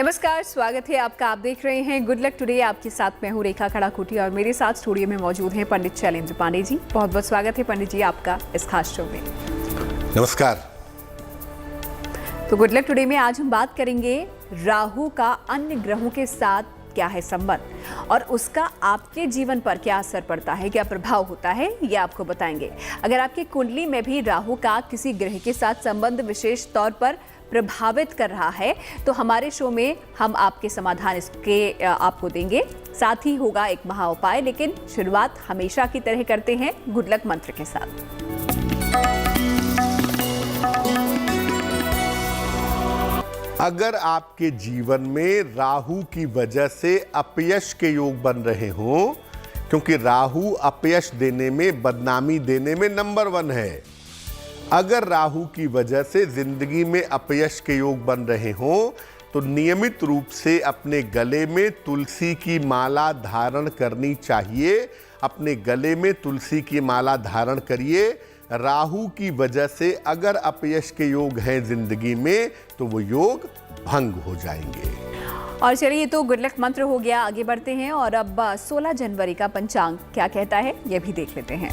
नमस्कार, स्वागत है आपका। आप देख रहे हैं गुड लक टुडे। आपके साथ मैं हूं रेखा खड़ाखूटी और मेरे साथ स्टूडियो में मौजूद हैं पंडित शैलेंद्र पांडे जी। बहुत बहुत स्वागत है पंडित जी आपका इस खास शो में। नमस्कार। तो गुड लक टुडे में आज हम बात करेंगे राहु का अन्य ग्रहों के साथ क्या है संबंध और उसका आपके जीवन पर क्या असर पड़ता है, क्या प्रभाव होता है, ये आपको बताएंगे। अगर आपकी कुंडली में भी राहु का किसी ग्रह के साथ संबंध विशेष तौर पर प्रभावित कर रहा है तो हमारे शो में हम आपके समाधान इसके आपको देंगे। साथ ही होगा एक महा उपाय, लेकिन शुरुआत हमेशा की तरह करते हैं गुड लक मंत्र के साथ। अगर आपके जीवन में राहु की वजह से अपयश के योग बन रहे हों, क्योंकि राहु अपयश देने में, बदनामी देने में नंबर 1 है। अगर राहु की वजह से जिंदगी में अपयश के योग बन रहे हों तो नियमित रूप से अपने गले में तुलसी की माला धारण करनी चाहिए। अपने गले में तुलसी की माला धारण करिए। राहु की वजह से अगर अपयश के योग हैं जिंदगी में तो वो योग भंग हो जाएंगे। और चलिए, तो गुड लक मंत्र हो गया, आगे बढ़ते हैं और अब 16 जनवरी का पंचांग क्या कहता है ये भी देख लेते हैं।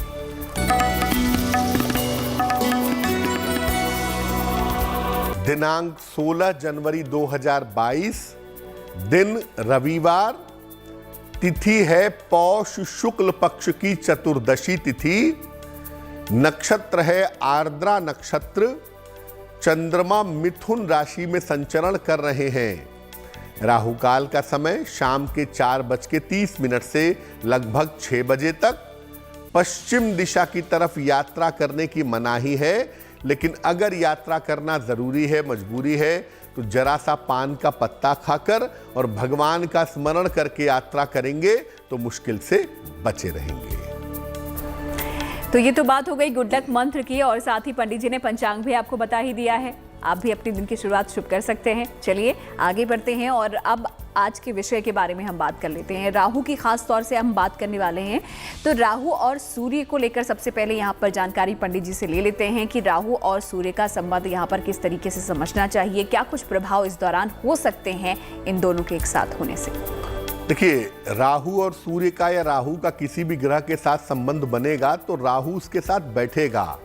दिनांक 16 जनवरी 2022, दिन रविवार, तिथि है पौष शुक्ल पक्ष की चतुर्दशी तिथि, नक्षत्र है आर्द्रा नक्षत्र, चंद्रमा मिथुन राशि में संचरण कर रहे हैं। राहु काल का समय शाम के 4:30 से लगभग 6 बजे तक। पश्चिम दिशा की तरफ यात्रा करने की मनाही है, लेकिन अगर यात्रा करना जरूरी है, मजबूरी है, तो जरा सा पान का पत्ता खाकर और भगवान का स्मरण करके यात्रा करेंगे तो मुश्किल से बचे रहेंगे। तो ये तो बात हो गई गुड लक मंत्र की, और साथ ही पंडित जी ने पंचांग भी आपको बता ही दिया है। आप भी अपने दिन की शुरुआत शुभ कर सकते हैं। चलिए आगे बढ़ते हैं और अब आज के विषय के बारे में हम बात कर लेते हैं। राहु की खास तौर से हम बात करने वाले हैं। तो राहु और सूर्य को लेकर सबसे पहले यहाँ पर जानकारी पंडित जी से ले लेते हैं कि राहु और सूर्य का संबंध यहाँ पर किस तरीके से समझना चाहिए, क्या कुछ प्रभाव इस दौरान हो सकते हैं इन दोनों के एक साथ होने से। देखिए, राहु और सूर्य का या राहु का किसी भी ग्रह के साथ संबंध बनेगा तो राहु उसके साथ बैठेगा।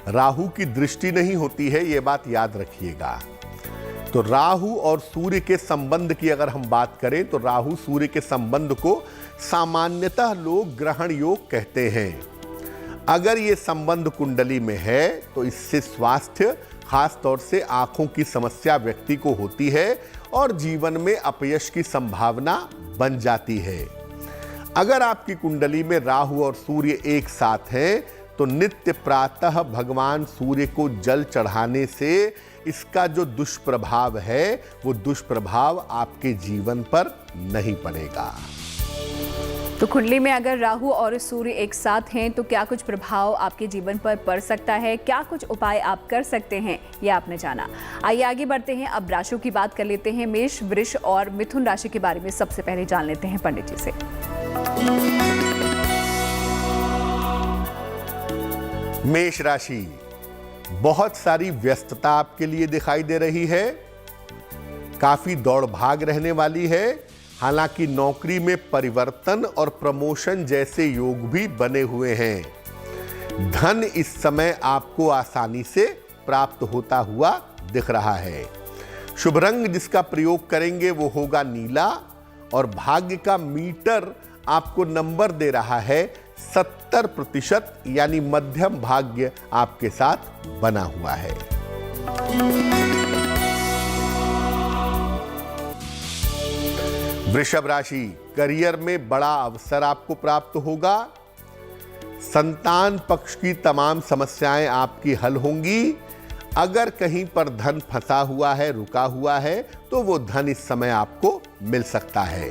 राहु की दृष्टि नहीं होती है, ये बात याद रखिएगा। तो राहु और सूर्य के संबंध की अगर हम बात करें तो राहु सूर्य के संबंध को सामान्यतः लोग ग्रहण योग कहते हैं। अगर ये संबंध कुंडली में है तो इससे स्वास्थ्य, खास तौर से आंखों की समस्या व्यक्ति को होती है और जीवन में अपयश की संभावना बन जाती है। अगर आपकी कुंडली में राहु और सूर्य एक साथ हैं तो नित्य प्रातः भगवान सूर्य को जल चढ़ाने से इसका जो दुष्प्रभाव है वो दुष्प्रभाव आपके जीवन पर नहीं पड़ेगा। तो कुंडली में अगर राहु और सूर्य एक साथ हैं तो क्या कुछ प्रभाव आपके जीवन पर पड़ सकता है, क्या कुछ उपाय आप कर सकते हैं, ये आपने जाना। आइए आगे बढ़ते हैं। अब राशियों की बात कर लेते हैं। मेष, वृष और मिथुन राशि के बारे में सबसे पहले जान लेते हैं पंडित जी से। मेष राशि, बहुत सारी व्यस्तता आपके लिए दिखाई दे रही है, काफी दौड़ भाग रहने वाली है। हालांकि नौकरी में परिवर्तन और प्रमोशन जैसे योग भी बने हुए हैं। धन इस समय आपको आसानी से प्राप्त होता हुआ दिख रहा है। शुभ रंग जिसका प्रयोग करेंगे वो होगा नीला और भाग्य का मीटर आपको नंबर दे रहा है 70%, यानी मध्यम भाग्य आपके साथ बना हुआ है। वृषभ राशि, करियर में बड़ा अवसर आपको प्राप्त होगा। संतान पक्ष की तमाम समस्याएं आपकी हल होंगी। अगर कहीं पर धन फंसा हुआ है, रुका हुआ है, तो वो धन इस समय आपको मिल सकता है।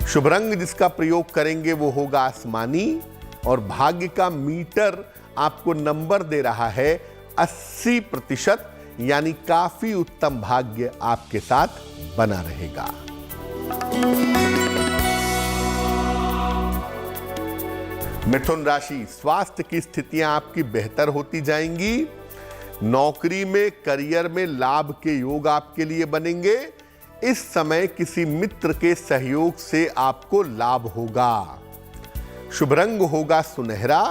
शुभ रंग जिसका प्रयोग करेंगे वो होगा आसमानी और भाग्य का मीटर आपको नंबर दे रहा है 80%, यानी काफी उत्तम भाग्य आपके साथ बना रहेगा। मिथुन राशि, स्वास्थ्य की स्थितियां आपकी बेहतर होती जाएंगी। नौकरी में, करियर में लाभ के योग आपके लिए बनेंगे। इस समय किसी मित्र के सहयोग से आपको लाभ होगा। शुभ रंग होगा सुनहरा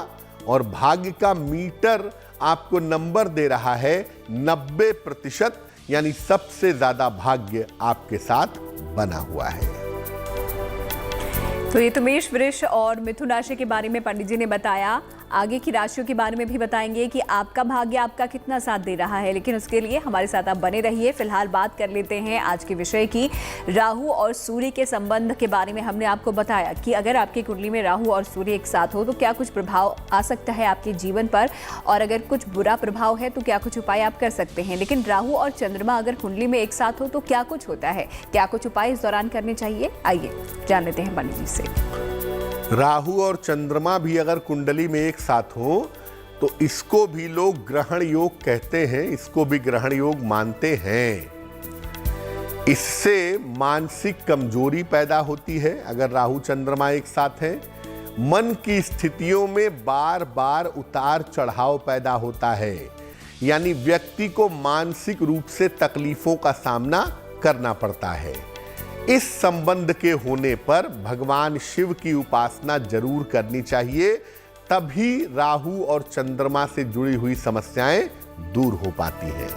और भाग्य का मीटर आपको नंबर दे रहा है 90%, यानी सबसे ज्यादा भाग्य आपके साथ बना हुआ है। तो ये तो मेष, वृष और मिथुन राशि के बारे में पंडित जी ने बताया। आगे की राशियों के बारे में भी बताएंगे कि आपका भाग्य आपका कितना साथ दे रहा है, लेकिन उसके लिए हमारे साथ आप बने रहिए। फिलहाल बात कर लेते हैं आज के विषय की। राहु और सूर्य के संबंध के बारे में हमने आपको बताया कि अगर आपकी कुंडली में राहु और सूर्य एक साथ हो तो क्या कुछ प्रभाव आ सकता है आपके जीवन पर, और अगर कुछ बुरा प्रभाव है तो क्या कुछ उपाय आप कर सकते हैं। लेकिन राहु और चंद्रमा अगर कुंडली में एक साथ हो तो क्या कुछ होता है, क्या कुछ उपाय इस दौरान करने चाहिए, आइए जान लेते हैं पंडित जी से। राहु और चंद्रमा भी अगर कुंडली में एक साथ हो तो इसको भी लोग ग्रहण योग कहते हैं, इसको भी ग्रहण योग मानते हैं। इससे मानसिक कमजोरी पैदा होती है अगर राहु चंद्रमा एक साथ हैं। मन की स्थितियों में बार बार उतार चढ़ाव पैदा होता है, यानी व्यक्ति को मानसिक रूप से तकलीफों का सामना करना पड़ता है। इस संबंध के होने पर भगवान शिव की उपासना जरूर करनी चाहिए, तभी राहु और चंद्रमा से जुड़ी हुई समस्याएं दूर हो पाती हैं।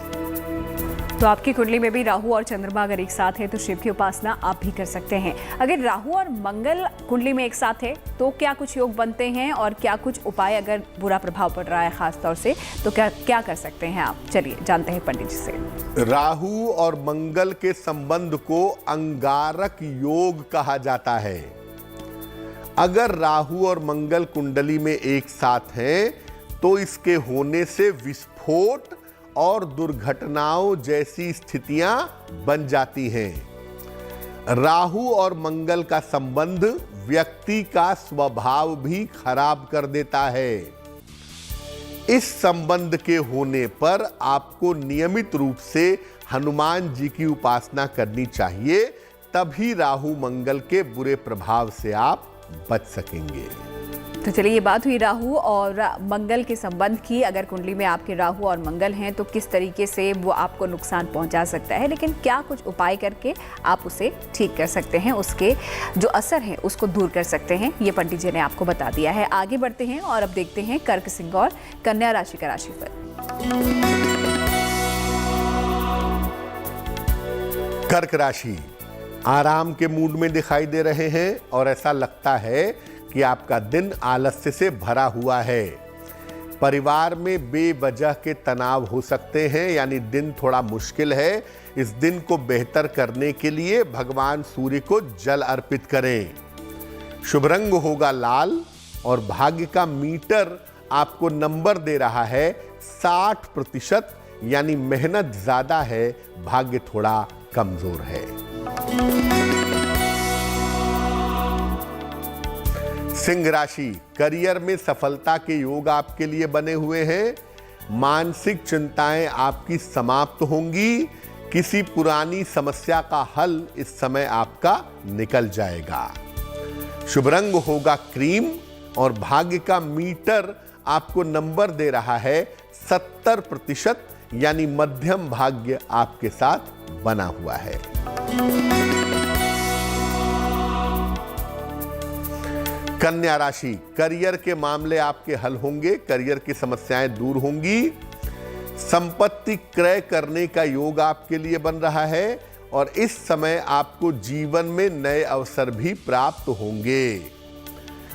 तो आपकी कुंडली में भी राहु और चंद्रमा अगर एक साथ है तो शिव की उपासना आप भी कर सकते हैं। अगर राहु और मंगल कुंडली में एक साथ है तो क्या कुछ योग बनते हैं, और क्या कुछ उपाय अगर बुरा प्रभाव पड़ रहा है खास तौर से तो क्या कर सकते हैं आप, चलिए जानते हैं पंडित जी से। राहु और मंगल के संबंध को अंगारक योग कहा जाता है। अगर राहु और मंगल कुंडली में एक साथ हैं तो इसके होने से विस्फोट और दुर्घटनाओं जैसी स्थितियां बन जाती हैं। राहु और मंगल का संबंध व्यक्ति का स्वभाव भी खराब कर देता है। इस संबंध के होने पर आपको नियमित रूप से हनुमान जी की उपासना करनी चाहिए, तभी राहु मंगल के बुरे प्रभाव से आप बच सकेंगे। तो चलिए, ये बात हुई राहु और मंगल के संबंध की। अगर कुंडली में आपके राहु और मंगल हैं तो किस तरीके से वो आपको नुकसान पहुंचा सकता है, लेकिन क्या कुछ उपाय करके आप उसे ठीक कर सकते हैं, उसके जो असर है उसको दूर कर सकते हैं, ये पंडित जी ने आपको बता दिया है। आगे बढ़ते हैं और अब देखते हैं कर्क, सिंह और कन्या राशि का राशिफल। कर्क राशि आराम के मूड में दिखाई दे रहे हैं और ऐसा लगता है कि आपका दिन आलस्य से भरा हुआ है। परिवार में बेवजह के तनाव हो सकते हैं, यानी दिन थोड़ा मुश्किल है। इस दिन को बेहतर करने के लिए भगवान सूर्य को जल अर्पित करें। शुभ रंग होगा लाल और भाग्य का मीटर आपको नंबर दे रहा है 60%, यानी मेहनत ज्यादा है, भाग्य थोड़ा कमजोर है। सिंह राशि करियर में सफलता के योग आपके लिए बने हुए हैं। मानसिक चिंताएं आपकी समाप्त होंगी। किसी पुरानी समस्या का हल इस समय आपका निकल जाएगा। शुभ रंग होगा क्रीम और भाग्य का मीटर आपको नंबर दे रहा है 70%, यानी मध्यम भाग्य आपके साथ बना हुआ है। कन्या राशि करियर के मामले आपके हल होंगे, करियर की समस्याएं दूर होंगी। संपत्ति क्रय करने का योग आपके लिए बन रहा है और इस समय आपको जीवन में नए अवसर भी प्राप्त होंगे।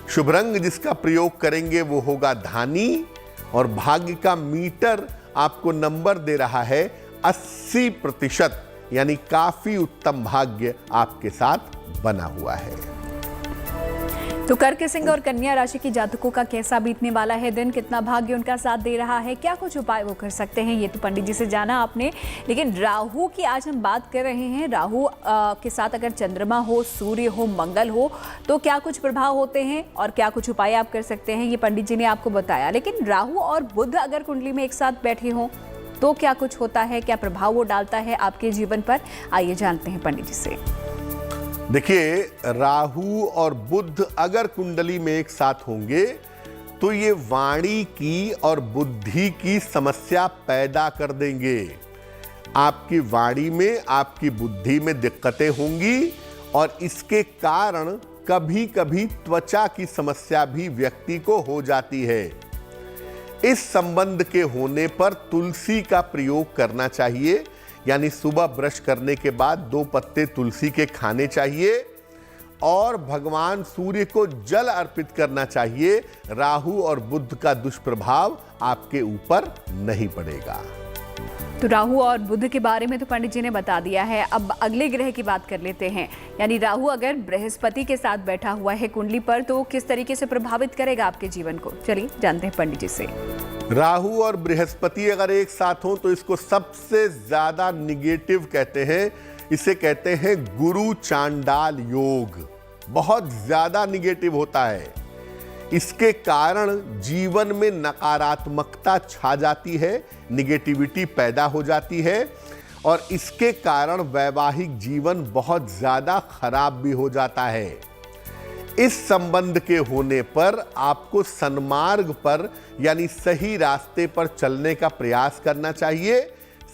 शुभ रंग जिसका प्रयोग करेंगे वो होगा धानी और भाग्य का मीटर आपको नंबर दे रहा है 80%, यानी काफी उत्तम भाग्य आपके साथ बना हुआ है। तो कर्क, सिंह और कन्या राशि की जातकों का कैसा बीतने वाला है दिन, कितना भाग्य उनका साथ दे रहा है, क्या कुछ उपाय वो कर सकते हैं, ये तो पंडित जी से जाना आपने। लेकिन राहु की आज हम बात कर रहे हैं। राहु के साथ अगर चंद्रमा हो, सूर्य हो, मंगल हो तो क्या कुछ प्रभाव होते हैं और क्या कुछ उपाय आप कर सकते हैं, ये पंडित जी ने आपको बताया। लेकिन राहु और बुध अगर कुंडली में एक साथ बैठे हों तो क्या कुछ होता है, क्या प्रभाव वो डालता है आपके जीवन पर, आइए जानते हैं पंडित जी से। देखिए, राहु और बुध अगर कुंडली में एक साथ होंगे तो ये वाणी की और बुद्धि की समस्या पैदा कर देंगे। आपकी वाणी में, आपकी बुद्धि में दिक्कतें होंगी और इसके कारण कभी कभी त्वचा की समस्या भी व्यक्ति को हो जाती है। इस संबंध के होने पर तुलसी का प्रयोग करना चाहिए, यानी सुबह ब्रश करने के बाद 2 पत्ते तुलसी के खाने चाहिए और भगवान सूर्य को जल अर्पित करना चाहिए। राहु और बुध का दुष्प्रभाव आपके ऊपर नहीं पड़ेगा। तो राहु और बुध के बारे में तो पंडित जी ने बता दिया है। अब अगले ग्रह की बात कर लेते हैं, यानी राहु अगर बृहस्पति के साथ बैठा हुआ है कुंडली पर तो किस तरीके से प्रभावित करेगा आपके जीवन को, चलिए जानते हैं पंडित जी से। राहु और बृहस्पति अगर एक साथ हो तो इसको सबसे ज्यादा निगेटिव कहते हैं। इसे कहते हैं गुरु चांडाल योग। बहुत ज्यादा निगेटिव होता है। इसके कारण जीवन में नकारात्मकता छा जाती है, निगेटिविटी पैदा हो जाती है और इसके कारण वैवाहिक जीवन बहुत ज्यादा खराब भी हो जाता है। इस संबंध के होने पर आपको सन्मार्ग पर यानी सही रास्ते पर चलने का प्रयास करना चाहिए।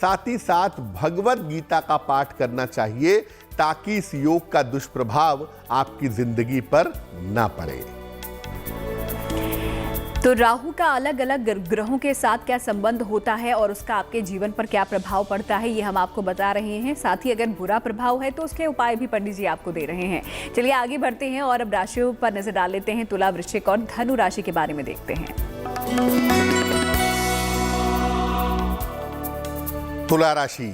साथ ही साथ भगवत गीता का पाठ करना चाहिए ताकि इस योग का दुष्प्रभाव आपकी जिंदगी पर ना पड़े। तो राहु का अलग अलग ग्रहों के साथ क्या संबंध होता है और उसका आपके जीवन पर क्या प्रभाव पड़ता है, ये हम आपको बता रहे हैं। साथ ही अगर बुरा प्रभाव है तो उसके उपाय भी पंडित जी आपको दे रहे हैं। चलिए आगे बढ़ते हैं और अब राशियों पर नजर डाल लेते हैं। तुला, वृश्चिक और धनु राशि के बारे में देखते हैं। तुला राशि,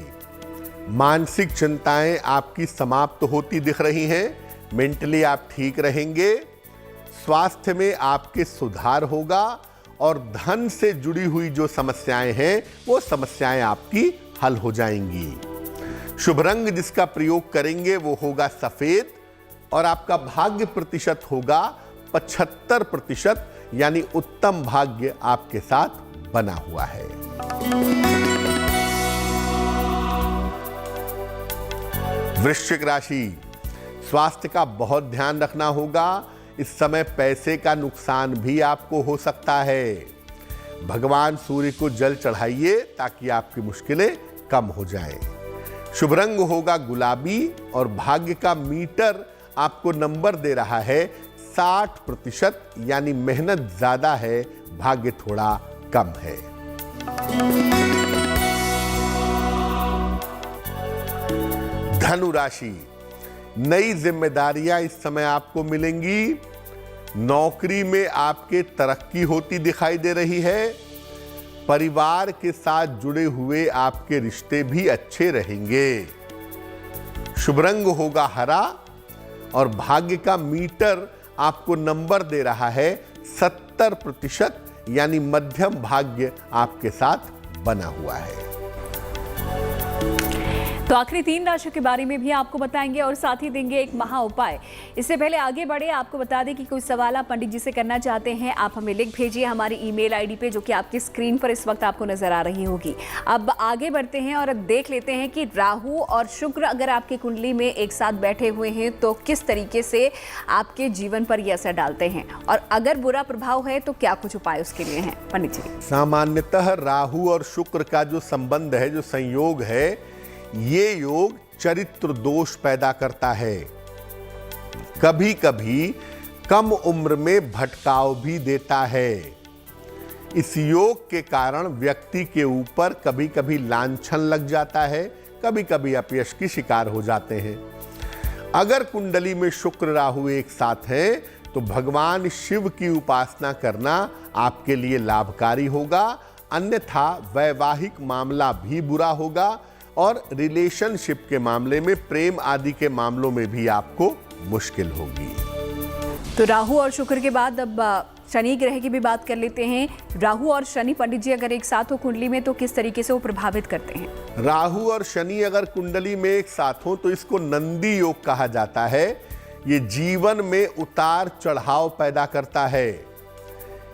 मानसिक चिंताएं आपकी समाप्त होती दिख रही हैं। मेंटली आप ठीक रहेंगे। स्वास्थ्य में आपके सुधार होगा और धन से जुड़ी हुई जो समस्याएं हैं वो समस्याएं आपकी हल हो जाएंगी। शुभ रंग जिसका प्रयोग करेंगे वो होगा सफेद और आपका भाग्य प्रतिशत होगा 75%, यानी उत्तम भाग्य आपके साथ बना हुआ है। वृश्चिक राशि, स्वास्थ्य का बहुत ध्यान रखना होगा। इस समय पैसे का नुकसान भी आपको हो सकता है। भगवान सूर्य को जल चढ़ाइए ताकि आपकी मुश्किलें कम हो जाएं। शुभ रंग होगा गुलाबी और भाग्य का मीटर आपको नंबर दे रहा है 60%, यानी मेहनत ज्यादा है, भाग्य थोड़ा कम है। धनु राशि, नई जिम्मेदारियां इस समय आपको मिलेंगी। नौकरी में आपके तरक्की होती दिखाई दे रही है। परिवार के साथ जुड़े हुए आपके रिश्ते भी अच्छे रहेंगे। शुभ रंग होगा हरा और भाग्य का मीटर आपको नंबर दे रहा है 70%, यानी मध्यम भाग्य आपके साथ बना हुआ है। तो आखिरी 3 राशियों के बारे में भी आपको बताएंगे और साथ ही देंगे एक महा उपाय। इससे पहले आगे बढ़े आपको बता दें कि कोई सवाल आप पंडित जी से करना चाहते हैं, आप हमें लिख भेजिए हमारी ईमेल आईडी पे जो कि आपकी स्क्रीन पर इस वक्त आपको नजर आ रही होगी। अब आगे बढ़ते हैं और देख लेते हैं कि राहु और शुक्र अगर आपकी कुंडली में एक साथ बैठे हुए हैं तो किस तरीके से आपके जीवन पर यह असर डालते हैं और अगर बुरा प्रभाव है तो क्या कुछ उपाय उसके लिए हैं पंडित जी। सामान्यतः राहु और शुक्र का जो संबंध है, जो संयोग है, ये योग चरित्र दोष पैदा करता है। कभी कभी कम उम्र में भटकाव भी देता है। इस योग के कारण व्यक्ति के ऊपर कभी कभी लांछन लग जाता है, कभी कभी अपयश की शिकार हो जाते हैं। अगर कुंडली में शुक्र राहु एक साथ हैं तो भगवान शिव की उपासना करना आपके लिए लाभकारी होगा, अन्यथा वैवाहिक मामला भी बुरा होगा और रिलेशनशिप के मामले में, प्रेम आदि के मामलों में भी आपको मुश्किल होगी। तो राहु और शुक्र के बाद अब शनि ग्रह की भी बात कर लेते हैं। राहु और शनि पंडित जी अगर एक साथ हो कुंडली में तो किस तरीके से वो प्रभावित करते हैं? राहु और शनि अगर कुंडली में एक साथ हो तो इसको नंदी योग कहा जाता है। ये जीवन में उतार चढ़ाव पैदा करता है।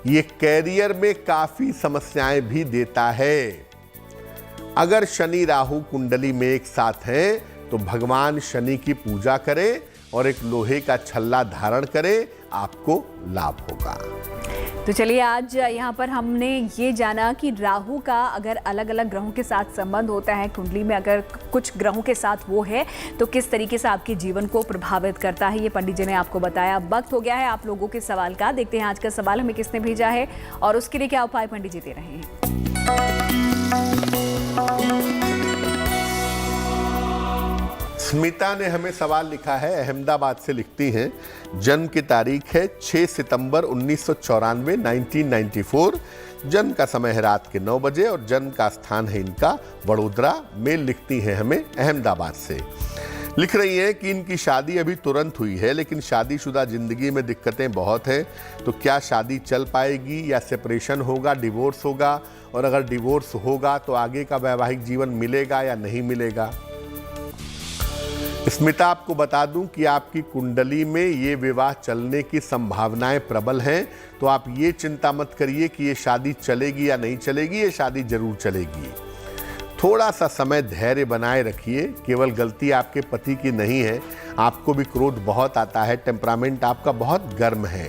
ये कैरियर में काफी समस्याएं भी देता है। अगर शनि राहु कुंडली में एक साथ हैं तो भगवान शनि की पूजा करें और एक लोहे का छल्ला धारण करें, आपको लाभ होगा। तो चलिए आज यहाँ पर हमने ये जाना कि राहु का अगर अलग अलग ग्रहों के साथ संबंध होता है, कुंडली में अगर कुछ ग्रहों के साथ वो है तो किस तरीके से आपके जीवन को प्रभावित करता है, ये पंडित जी ने आपको बताया। वक्त हो गया है आप लोगों के सवाल का। देखते हैं आज का सवाल हमें किसने भेजा है और उसके लिए क्या उपाय पंडित जी दे रहे हैं। स्मिता ने हमें सवाल लिखा है, अहमदाबाद से लिखती हैं। जन्म की तारीख है 6 सितंबर 1994 1994। जन्म का समय है रात के 9 बजे और जन्म का स्थान है इनका वडोदरा। मेल लिखती हैं हमें अहमदाबाद से। लिख रही हैं कि इनकी शादी अभी तुरंत हुई है लेकिन शादीशुदा जिंदगी में दिक्कतें बहुत हैं। तो क्या शादी चल पाएगी या सेपरेशन होगा, डिवोर्स होगा, और अगर डिवोर्स होगा तो आगे का वैवाहिक जीवन मिलेगा या नहीं मिलेगा। स्मिता, आपको बता दूं कि आपकी कुंडली में ये विवाह चलने की संभावनाएं प्रबल हैं। तो आप ये चिंता मत करिए कि ये शादी चलेगी या नहीं चलेगी, ये शादी जरूर चलेगी। थोड़ा सा समय धैर्य बनाए रखिए। केवल गलती आपके पति की नहीं है, आपको भी क्रोध बहुत आता है, टेम्परामेंट आपका बहुत गर्म है।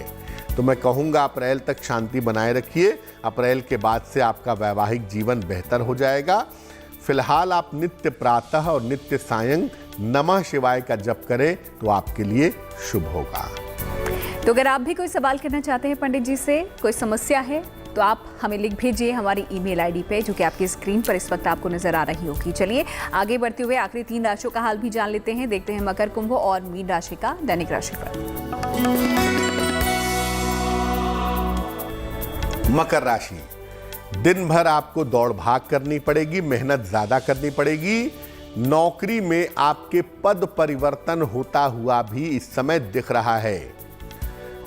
तो मैं कहूँगा अप्रैल तक शांति बनाए रखिए। अप्रैल के बाद से आपका वैवाहिक जीवन बेहतर हो जाएगा। फिलहाल आप नित्य प्रातः और नित्य सायं नमः शिवाय का जप करें तो आपके लिए शुभ होगा। तो अगर आप भी कोई सवाल करना चाहते हैं पंडित जी से, कोई समस्या है तो आप हमें लिख भेजिए हमारी ईमेल आईडी पे, जो कि आपकी स्क्रीन पर इस वक्त आपको नजर आ रही होगी। चलिए आगे बढ़ते हुए आखिरी 3 राशियों का हाल भी जान लेते हैं। देखते हैं मकर, कुंभ और मीन राशि का दैनिक राशिफल। मकर राशि, दिन भर आपको दौड़ भाग करनी पड़ेगी, मेहनत ज्यादा करनी पड़ेगी। नौकरी में आपके पद परिवर्तन होता हुआ भी इस समय दिख रहा है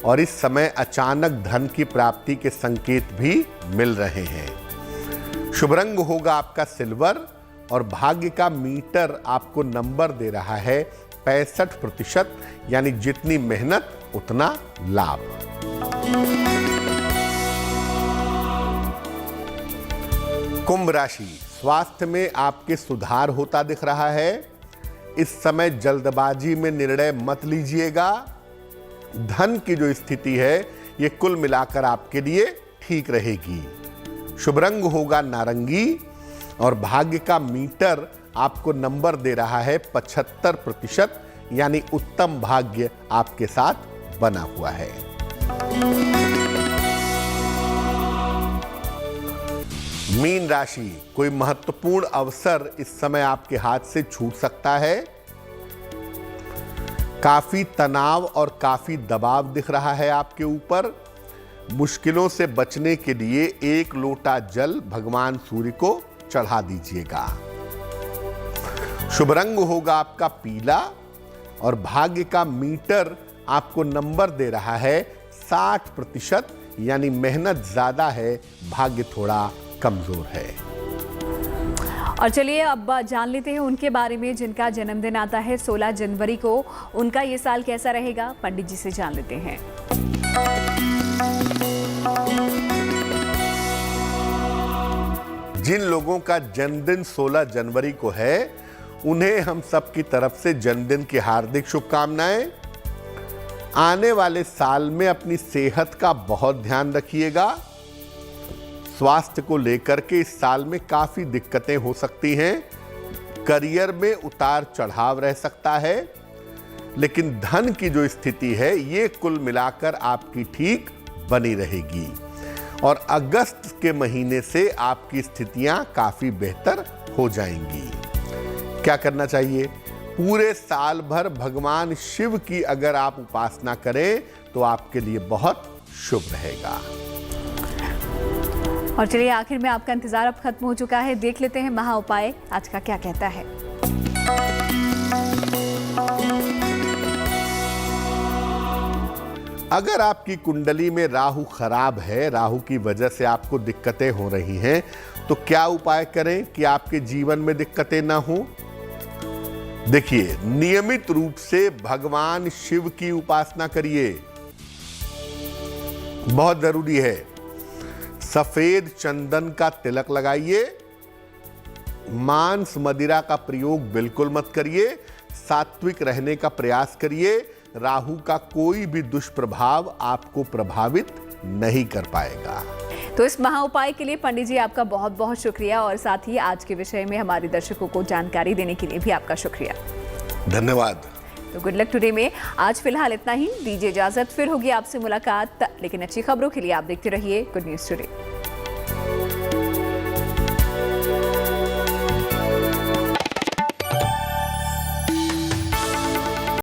और इस समय अचानक धन की प्राप्ति के संकेत भी मिल रहे हैं। शुभ रंग होगा आपका सिल्वर और भाग्य का मीटर आपको नंबर दे रहा है 65%, यानी जितनी मेहनत उतना लाभ। कुंभ राशि, स्वास्थ्य में आपके सुधार होता दिख रहा है। इस समय जल्दबाजी में निर्णय मत लीजिएगा। धन की जो स्थिति है ये कुल मिलाकर आपके लिए ठीक रहेगी। शुभ रंग होगा नारंगी और भाग्य का मीटर आपको नंबर दे रहा है 75%, यानी उत्तम भाग्य आपके साथ बना हुआ है। मीन राशि, कोई महत्वपूर्ण अवसर इस समय आपके हाथ से छूट सकता है। काफी तनाव और काफी दबाव दिख रहा है आपके ऊपर। मुश्किलों से बचने के लिए 1 लोटा जल भगवान सूर्य को चढ़ा दीजिएगा। शुभ रंग होगा आपका पीला और भाग्य का मीटर आपको नंबर दे रहा है 60%, यानी मेहनत ज्यादा है, भाग्य थोड़ा कमजोर है। और चलिए अब जान लेते हैं उनके बारे में जिनका जन्मदिन आता है 16 जनवरी को। उनका ये साल कैसा रहेगा, पंडित जी से जान लेते हैं। जिन लोगों का जन्मदिन 16 जनवरी को है उन्हें हम सब की तरफ से जन्मदिन की हार्दिक शुभकामनाएं। आने वाले साल में अपनी सेहत का बहुत ध्यान रखिएगा। स्वास्थ्य को लेकर के इस साल में काफी दिक्कतें हो सकती हैं। करियर में उतार चढ़ाव रह सकता है, लेकिन धन की जो स्थिति है ये कुल मिलाकर आपकी ठीक बनी रहेगी और अगस्त के महीने से आपकी स्थितियां काफी बेहतर हो जाएंगी। क्या करना चाहिए? पूरे साल भर भगवान शिव की अगर आप उपासना करें तो आपके लिए बहुत शुभ रहेगा। और चलिए आखिर में आपका इंतजार अब खत्म हो चुका है। देख लेते हैं महा उपाय आज का क्या कहता है। अगर आपकी कुंडली में राहु खराब है, राहु की वजह से आपको दिक्कतें हो रही हैं, तो क्या उपाय करें कि आपके जीवन में दिक्कतें ना हो? देखिए, नियमित रूप से भगवान शिव की उपासना करिए, बहुत जरूरी है। सफेद चंदन का तिलक लगाइए। मांस मदिरा का प्रयोग बिल्कुल मत करिए। सात्विक रहने का प्रयास करिए। राहु का कोई भी दुष्प्रभाव आपको प्रभावित नहीं कर पाएगा। तो इस महा उपाय के लिए पंडित जी आपका बहुत बहुत शुक्रिया, और साथ ही आज के विषय में हमारे दर्शकों को जानकारी देने के लिए भी आपका शुक्रिया। धन्यवाद। तो गुड लक टुडे में आज फिलहाल इतना ही। दीजिए इजाजत, फिर होगी आपसे मुलाकात, लेकिन अच्छी खबरों के लिए आप देखते रहिए गुड न्यूज टुडे।